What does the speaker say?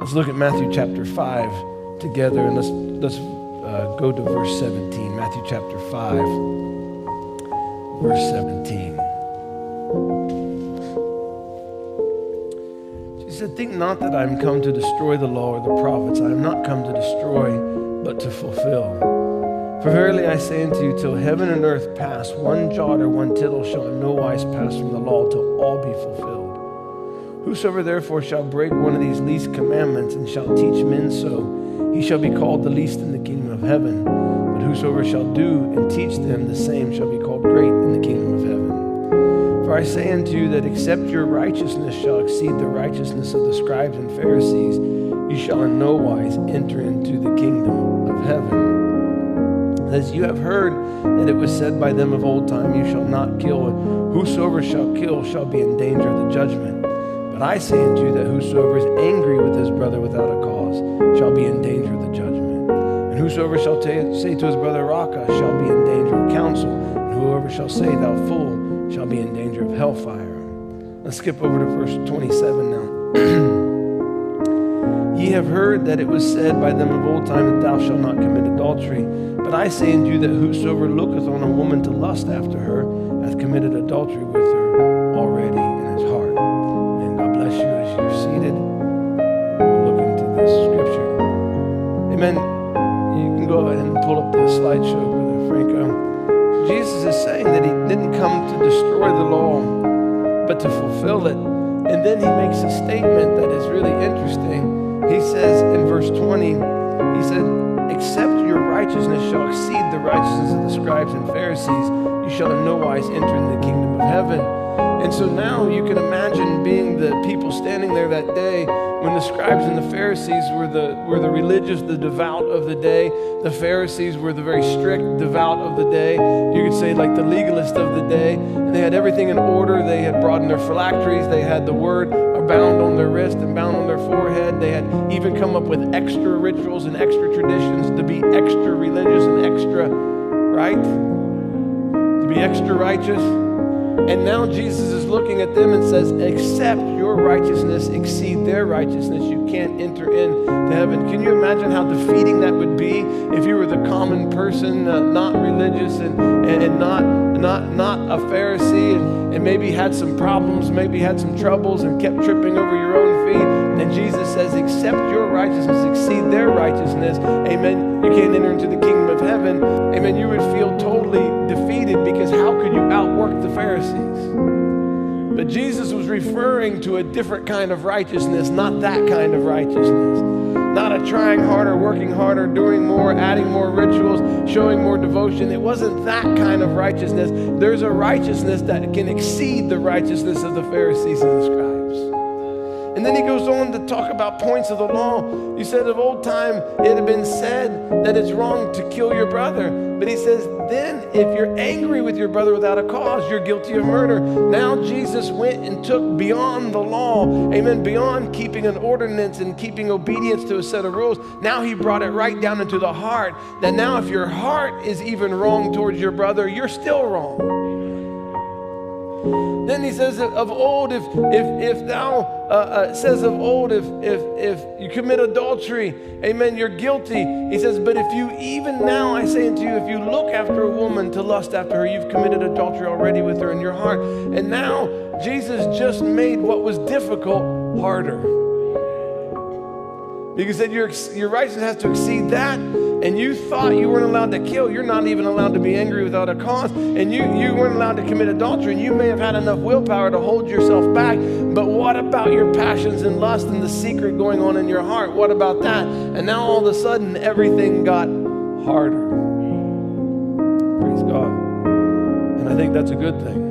Let's look at Matthew chapter 5 together, and let's go to verse 17. Matthew chapter 5, verse 17. She said, "Think not that I am come to destroy the law or the prophets. I am not come to destroy, but to fulfill. For verily I say unto you, till heaven and earth pass, one jot or one tittle shall in no wise pass from the law till all be fulfilled. Whosoever therefore shall break one of these least commandments and shall teach men so, he shall be called the least in the kingdom of heaven. But whosoever shall do and teach them, the same shall be called great in the kingdom of heaven. For I say unto you that except your righteousness shall exceed the righteousness of the scribes and Pharisees, you shall in no wise enter into the kingdom of heaven. As you have heard that it was said by them of old time, you shall not kill, and whosoever shall kill shall be in danger of the judgment. But I say unto you that whosoever is angry with his brother without a cause shall be in danger of the judgment. And whosoever shall say to his brother, Raca, shall be in danger of counsel. And whoever shall say, thou fool, shall be in danger of hellfire." Let's skip over to verse 27 now. "Ye have heard that it was said by them of old time that thou shalt not commit adultery. But I say unto you that whosoever looketh on a woman to lust after her hath committed adultery with her already in his heart." And God bless you as you're seated. We'll look into this scripture. Amen. You can go ahead and pull up the slideshow, Brother Franco. Jesus is saying that he didn't come to destroy the law, but to fulfill it. And then he makes a statement that is really interesting. He says in verse 20, he said, "Except your righteousness shall exceed the righteousness of the scribes and Pharisees, you shall in no wise enter into the kingdom of heaven." And so now you can imagine being the people standing there that day when the scribes and the Pharisees were the religious, the devout of the day. The Pharisees were the very strict, devout of the day. You could say like the legalist of the day. And they had everything in order. They had brought in their phylacteries. They had the word bound on their wrist and bound on their forehead. They had even come up with extra rituals and extra traditions to be extra religious and extra, right? To be extra righteous. And now Jesus is looking at them and says, except your righteousness exceed their righteousness, you can't enter into heaven. Can you imagine how defeating that would be if you were the common person, not religious and not a Pharisee, and maybe had some problems, maybe had some troubles and kept tripping over your own feet. And Jesus says, except your righteousness exceed their righteousness, amen, you can't enter into the kingdom of heaven. Amen, you would feel totally defeated because how could you outwork the Pharisees? But Jesus was referring to a different kind of righteousness, not that kind of righteousness. Not a trying harder, working harder, doing more, adding more rituals, showing more devotion. It wasn't that kind of righteousness. There's a righteousness that can exceed the righteousness of the Pharisees and the scribes. And then he goes on to talk about points of the law. He said of old time it had been said that it's wrong to kill your brother. But he says, then if you're angry with your brother without a cause, you're guilty of murder. Now Jesus went and took beyond the law, amen, beyond keeping an ordinance and keeping obedience to a set of rules. Now he brought it right down into the heart, that now if your heart is even wrong towards your brother, you're still wrong. Then he says of old, if you commit adultery, amen, you're guilty. He says, but if you even now, I say unto you, if you look after a woman to lust after her, you've committed adultery already with her in your heart. And now Jesus just made what was difficult harder. Because he said your righteousness has to exceed that. And you thought you weren't allowed to kill. You're not even allowed to be angry without a cause. And you weren't allowed to commit adultery. And you may have had enough willpower to hold yourself back. But what about your passions and lust and the secret going on in your heart? What about that? And now all of a sudden, everything got harder. Praise God. And I think that's a good thing.